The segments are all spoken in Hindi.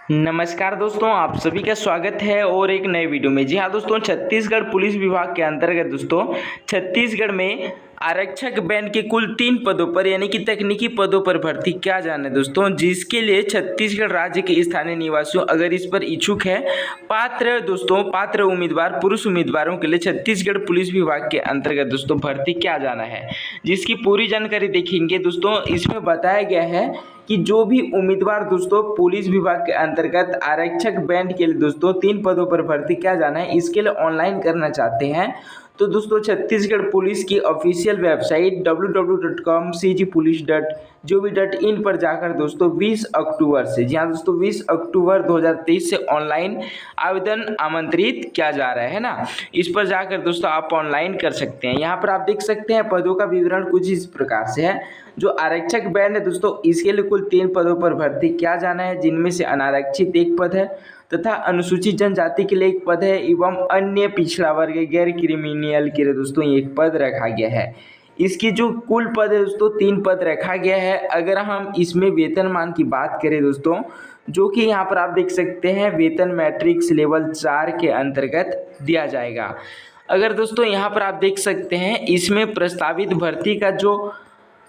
नमस्कार दोस्तों, आप सभी का स्वागत है और एक नए वीडियो में। जी हाँ दोस्तों, छत्तीसगढ़ पुलिस विभाग के अंतर्गत दोस्तों छत्तीसगढ़ में आरक्षक बैंड के कुल 3 पदों पर यानी कि तकनीकी पदों पर भर्ती किया जाना है दोस्तों, जिसके लिए छत्तीसगढ़ राज्य के स्थानीय निवासियों अगर इस पर इच्छुक है पात्र उम्मीदवार पुरुष उम्मीदवारों के लिए छत्तीसगढ़ पुलिस विभाग के अंतर्गत दोस्तों भर्ती किया जाना है, जिसकी पूरी जानकारी देखेंगे दोस्तों। इसमें बताया गया है कि जो भी उम्मीदवार दोस्तों पुलिस विभाग के अंतर्गत आरक्षक बैंड के लिए दोस्तों 3 पदों पर भर्ती किया जाना है, इसके लिए ऑनलाइन करना चाहते हैं तो दोस्तों छत्तीसगढ़ पुलिस की ऑफिशियल वेबसाइट www.cgpolice.gov.in पर जाकर दोस्तों 20 अक्टूबर से, जी हाँ दोस्तों 20 अक्टूबर 2023 से ऑनलाइन आवेदन आमंत्रित किया जा रहा है ना। इस पर जाकर दोस्तों आप ऑनलाइन कर सकते हैं। यहाँ पर आप देख सकते हैं पदों का विवरण कुछ इस प्रकार से है। जो आरक्षक बैंड है दोस्तों, इसके लिए कुल 3 पदों पर भर्ती किया जाना है, जिनमें से अनारक्षित 1 पद है तथा अनुसूचित जनजाति के लिए 1 पद है एवं अन्य पिछड़ा वर्ग गैर क्रिमिनल के लिए दोस्तों 1 पद रखा गया है। इसकी जो कुल पद है दोस्तों 3 पद रखा गया है। अगर हम इसमें वेतनमान की बात करें दोस्तों, जो कि यहाँ पर आप देख सकते हैं वेतन मैट्रिक्स लेवल 4 के अंतर्गत दिया जाएगा। अगर दोस्तों यहाँ पर आप देख सकते हैं इसमें प्रस्तावित भर्ती का जो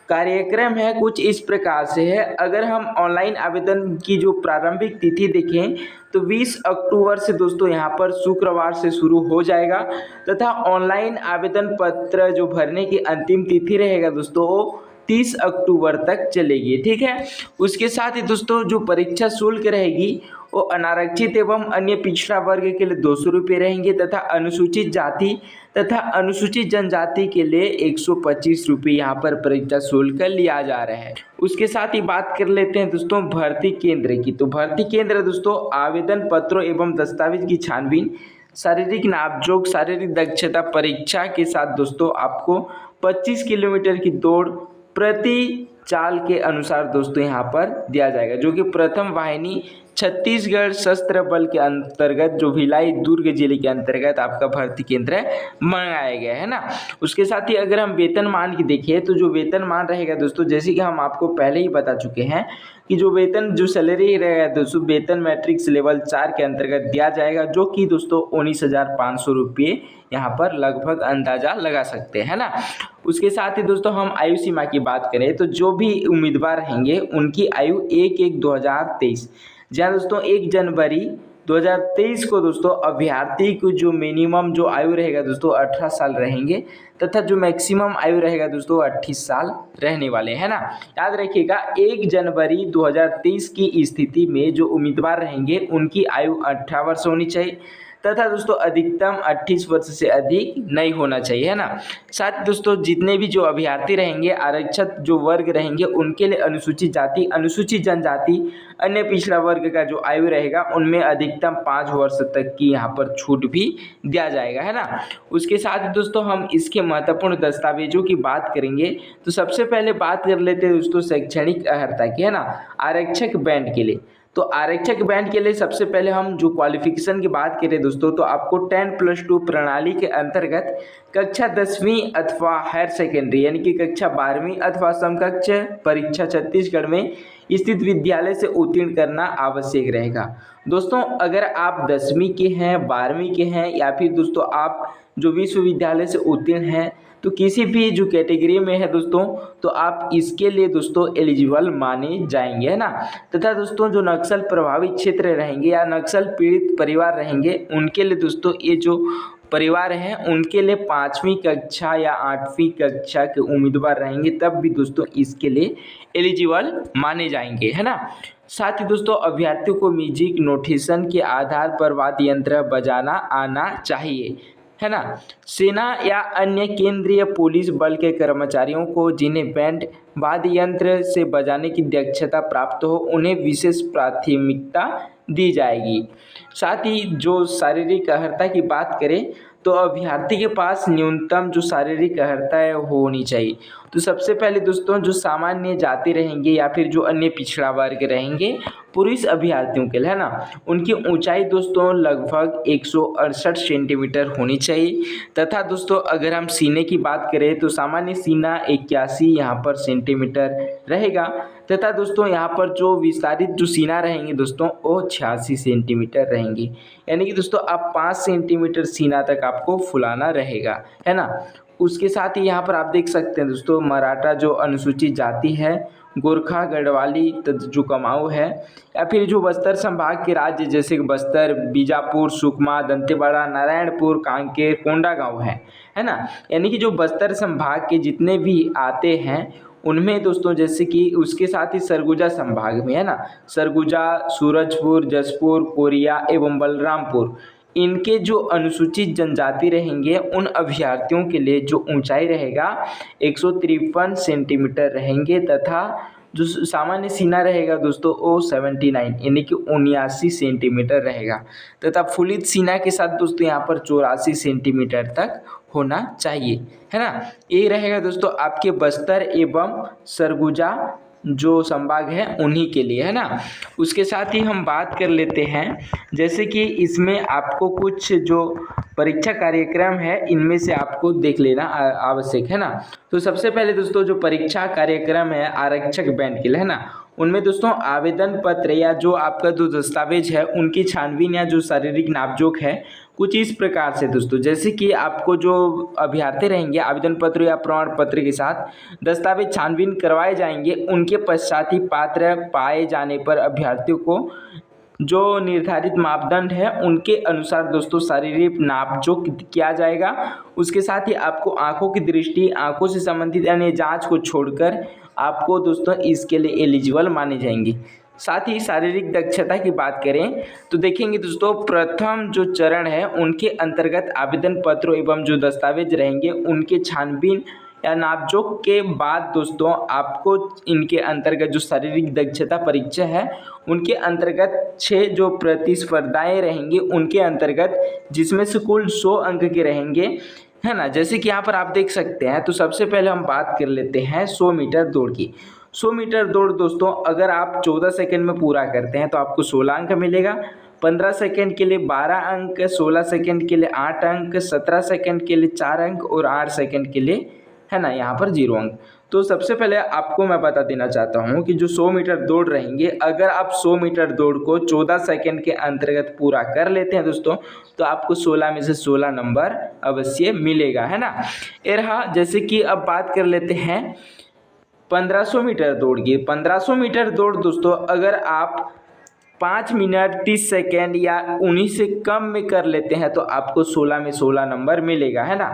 कार्यक्रम है कुछ इस प्रकार से है। अगर हम ऑनलाइन आवेदन की जो प्रारंभिक तिथि देखें तो 20 अक्टूबर से दोस्तों यहाँ पर शुक्रवार से शुरू हो जाएगा तथा ऑनलाइन आवेदन पत्र जो भरने की अंतिम तिथि रहेगा दोस्तों वो 30 अक्टूबर तक चलेगी, ठीक है। उसके साथ ही दोस्तों जो परीक्षा शुल्क रहेगी वो अनारक्षित एवं अन्य पिछड़ा वर्ग के लिए 200 रुपये रहेंगे तथा अनुसूचित जाति तथा अनुसूचित जनजाति के लिए 125 रुपये यहाँ पर परीक्षा शुल्क लिया जा रहा है। उसके साथ ही बात कर लेते हैं दोस्तों भर्ती केंद्र की। तो भर्ती केंद्र दोस्तों आवेदन पत्रों एवं दस्तावेज की छानबीन, शारीरिक नापजोक, शारीरिक दक्षता परीक्षा के साथ दोस्तों आपको 25 किलोमीटर की दौड़ प्रति चाल के अनुसार दोस्तों यहाँ पर दिया जाएगा, जो कि प्रथम वाहिनी छत्तीसगढ़ सशस्त्र बल के अंतर्गत जो भिलाई दुर्ग जिले के अंतर्गत आपका भर्ती केंद्र मंगाया गया है ना। उसके साथ ही अगर हम वेतनमान की देखिए तो जो वेतनमान रहेगा दोस्तों, जैसे कि हम आपको पहले ही बता चुके हैं कि जो सैलरी रहेगा दोस्तों वेतन मैट्रिक्स लेवल 4 के अंतर्गत दिया जाएगा, जो कि दोस्तों 19,500 रुपये यहाँ पर लगभग अंदाजा लगा सकते हैं ना। उसके साथ ही दोस्तों हम आयु सीमा की बात करें तो जो भी उम्मीदवार रहेंगे उनकी आयु 1/1/2023, जहाँ दोस्तों 1 जनवरी 2023 को दोस्तों अभ्यर्थी को जो मिनिमम जो आयु रहेगा दोस्तों 18 साल रहेंगे तथा जो मैक्सिमम आयु रहेगा दोस्तों 28 साल रहने वाले हैं ना। याद रखिएगा 1 जनवरी 2023 की स्थिति में जो उम्मीदवार रहेंगे उनकी आयु 18 वर्ष होनी चाहिए तथा दोस्तों अधिकतम 28 वर्ष से अधिक नहीं होना चाहिए, है ना। साथ ही दोस्तों जितने भी जो अभ्यर्थी रहेंगे आरक्षित जो वर्ग रहेंगे उनके लिए अनुसूचित जाति, अनुसूचित जनजाति, अन्य पिछड़ा वर्ग का जो आयु रहेगा उनमें अधिकतम 5 वर्ष तक की यहाँ पर छूट भी दिया जाएगा, है ना। उसके साथ ही दोस्तों हम इसके महत्वपूर्ण दस्तावेजों की बात करेंगे तो सबसे पहले बात कर लेते हैं दोस्तों शैक्षणिक अर्हता की, है ना। आरक्षक बैंड के लिए तो आरक्षक बैंड के लिए सबसे पहले हम जो क्वालिफिकेशन की बात करें दोस्तों तो आपको 10+2 प्रणाली के अंतर्गत कक्षा 10वीं अथवा हायर सेकेंडरी यानी कि कक्षा 12वीं अथवा समकक्ष परीक्षा छत्तीसगढ़ में स्थित विद्यालय से उत्तीर्ण करना आवश्यक रहेगा। दोस्तों अगर आप 10वीं के हैं, 12वीं के हैं या फिर दोस्तों आप जो विश्वविद्यालय से उत्तीर्ण हैं तो किसी भी जो कैटेगरी में है दोस्तों तो आप इसके लिए दोस्तों एलिजिबल माने जाएंगे, है ना। तथा दोस्तों जो नक्सल प्रभावित क्षेत्र रहेंगे या नक्सल पीड़ित परिवार रहेंगे उनके लिए दोस्तों ये जो परिवार हैं उनके लिए 5वीं कक्षा या 8वीं कक्षा के उम्मीदवार रहेंगे तब भी दोस्तों इसके लिए एलिजिबल माने जाएंगे, है ना। साथ ही दोस्तों अभ्यर्थियों को म्यूजिक नोटेशन के आधार पर वाद्य यंत्र बजाना आना चाहिए, है ना। सेना या अन्य केंद्रीय पुलिस बल के कर्मचारियों को जिन्हें बैंड वाद्य यंत्र से बजाने की दक्षता प्राप्त हो उन्हें विशेष प्राथमिकता दी जाएगी। साथ ही जो शारीरिक अर्हता की बात करें तो अभ्यर्थी के पास न्यूनतम जो शारीरिक अर्हता है वो होनी चाहिए। तो सबसे पहले दोस्तों जो सामान्य जाति रहेंगे या फिर जो अन्य पिछड़ा वर्ग रहेंगे पुरुष अभ्यर्थियों के लिए, है ना, उनकी ऊंचाई दोस्तों लगभग 168 सेंटीमीटर होनी चाहिए। तथा दोस्तों अगर हम सीने की बात करें तो सामान्य सीना 81 यहाँ पर सेंटीमीटर रहेगा। तथा दोस्तों यहाँ पर जो विस्तारित जो सीना रहेंगे दोस्तों वो 86 सेंटीमीटर रहेंगी। यानी कि दोस्तों आप 5 सेंटीमीटर सीना तक आपको फुलाना रहेगा, है ना। उसके साथ ही यहाँ पर आप देख सकते हैं दोस्तों मराठा जो अनुसूचित जाति है, गोरखा, गढ़वाली, जो कुमाऊँ है, या फिर जो बस्तर संभाग के राज्य जैसे कि बस्तर, बीजापुर, सुकमा, दंतेवाड़ा, नारायणपुर, कांकेर, कोंडागांव है ना। यानी कि जो बस्तर संभाग के जितने भी आते हैं उनमें दोस्तों जैसे कि उसके साथ ही सरगुजा संभाग में, है ना, सरगुजा, सूरजपुर, जसपुर, कोरिया एवं बलरामपुर, इनके जो अनुसूचित जनजाति रहेंगे उन अभ्यर्थियों के लिए जो ऊंचाई रहेगा 153 सेंटीमीटर रहेंगे। तथा जो सामान्य सीना रहेगा दोस्तों वो 79 यानी कि 79 सेंटीमीटर रहेगा। तथा फुलित सीना के साथ दोस्तों यहाँ पर 84 सेंटीमीटर तक होना चाहिए, है ना। ये रहेगा दोस्तों आपके बस्तर एवं सरगुजा जो संभाग है उन्हीं के लिए, है ना। उसके साथ ही हम बात कर लेते हैं जैसे कि इसमें आपको कुछ जो परीक्षा कार्यक्रम है इनमें से आपको देख लेना आवश्यक है ना। तो सबसे पहले दोस्तों जो परीक्षा कार्यक्रम है आरक्षक बैंड के लिए, है ना, उनमें दोस्तों आवेदन पत्र या जो आपका जो दस्तावेज है उनकी छानबीन या जो शारीरिक नापजोख है कुछ इस प्रकार से दोस्तों, जैसे कि आपको जो अभ्यर्थी रहेंगे आवेदन पत्र या प्रमाण पत्र के साथ दस्तावेज छानबीन करवाए जाएंगे। उनके पश्चात ही पात्र पाए जाने पर अभ्यर्थियों को जो निर्धारित मापदंड है उनके अनुसार दोस्तों शारीरिक नापजोख किया जाएगा। उसके साथ ही आपको आंखों की दृष्टि, आंखों से संबंधित अन्य जांच को छोड़कर आपको दोस्तों इसके लिए एलिजिबल माने जाएंगे। साथ ही शारीरिक दक्षता की बात करें तो देखेंगे दोस्तों प्रथम जो चरण है उनके अंतर्गत आवेदन पत्र एवं जो दस्तावेज रहेंगे उनके छानबीन या नापजोख के बाद दोस्तों आपको इनके अंतर्गत जो शारीरिक दक्षता परीक्षा है उनके अंतर्गत 6 जो प्रतिस्पर्धाएं रहेंगी उनके अंतर्गत, जिसमें से कुल 100 अंक के रहेंगे, है ना। जैसे कि यहाँ पर आप देख सकते हैं तो सबसे पहले हम बात कर लेते हैं 100 मीटर दौड़ की। 100 मीटर दौड़ दोस्तों अगर आप 14 सेकंड में पूरा करते हैं तो आपको 16 अंक मिलेगा। 15 सेकंड के लिए 12 अंक, 16 सेकंड के लिए 8 अंक, 17 सेकंड के लिए 4 अंक और 8 सेकंड के लिए, है ना, यहाँ पर 0 अंक। तो सबसे पहले आपको मैं बता देना चाहता हूँ कि जो 100 मीटर दौड़ रहेंगे अगर आप 100 मीटर दौड़ को 14 सेकंड के अंतर्गत पूरा कर लेते हैं दोस्तों तो आपको 16 में से 16 नंबर अवश्य मिलेगा, है ना। ये रहा। जैसे कि अब बात कर लेते हैं 1500 मीटर दौड़ की। 1500 मीटर दौड़ दोस्तों अगर आप 5 मिनट 30 सेकेंड या 19 से कम में कर लेते हैं तो आपको 16 में 16 नंबर मिलेगा, है ना।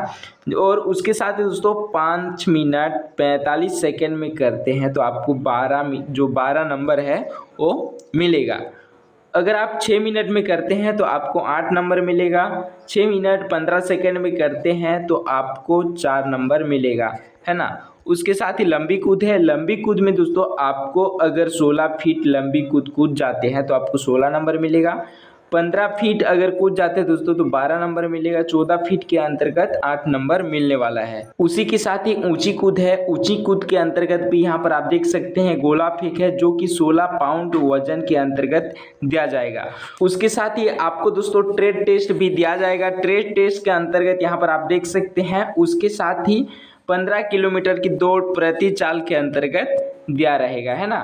और उसके साथ ही दोस्तों 5 मिनट 45 सेकेंड में करते हैं तो आपको 12 नंबर है वो मिलेगा। अगर आप 6 मिनट में करते हैं तो आपको 8 नंबर मिलेगा। 6 मिनट 15 सेकेंड में करते हैं तो आपको 4 नंबर मिलेगा, है ना। उसके साथ ही लंबी कूद है। लंबी कूद में दोस्तों आपको अगर 16 फीट लंबी कूद जाते हैं तो आपको 16 नंबर मिलेगा। 15 फीट अगर कूद जाते हैं दोस्तों तो 12 नंबर मिलेगा। 14 फीट के अंतर्गत 8 नंबर मिलने वाला है। उसी के साथ ही ऊंची कूद है। ऊंची कूद के अंतर्गत भी यहाँ पर आप देख सकते हैं गोला फेंक है जो कि 16 पाउंड वजन के अंतर्गत दिया जाएगा। उसके साथ ही आपको दोस्तों ट्रेड टेस्ट भी दिया जाएगा। ट्रेड टेस्ट के अंतर्गत यहाँ पर आप देख सकते हैं उसके साथ ही 15 किलोमीटर की दौड़ प्रति चाल के अंतर्गत दिया रहेगा, है ना।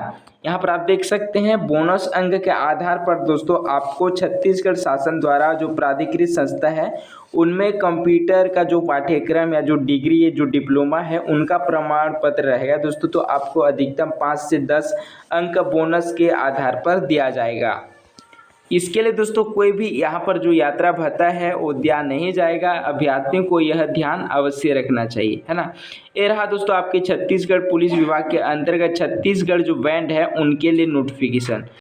यहाँ पर आप देख सकते हैं बोनस अंक के आधार पर दोस्तों आपको छत्तीसगढ़ शासन द्वारा जो प्राधिकृत संस्था है उनमें कंप्यूटर का जो पाठ्यक्रम या जो डिग्री है जो डिप्लोमा है उनका प्रमाण पत्र रहेगा दोस्तों। तो आपको अधिकतम 5 से 10 अंक बोनस के आधार पर दिया जाएगा। इसके लिए दोस्तों कोई भी यहाँ पर जो यात्रा भत्ता है वो दिया नहीं जाएगा। अभ्यर्थियों को यह ध्यान अवश्य रखना चाहिए, है ना। ये रहा दोस्तों आपके छत्तीसगढ़ पुलिस विभाग के अंतर्गत छत्तीसगढ़ जो बैंड है उनके लिए नोटिफिकेशन।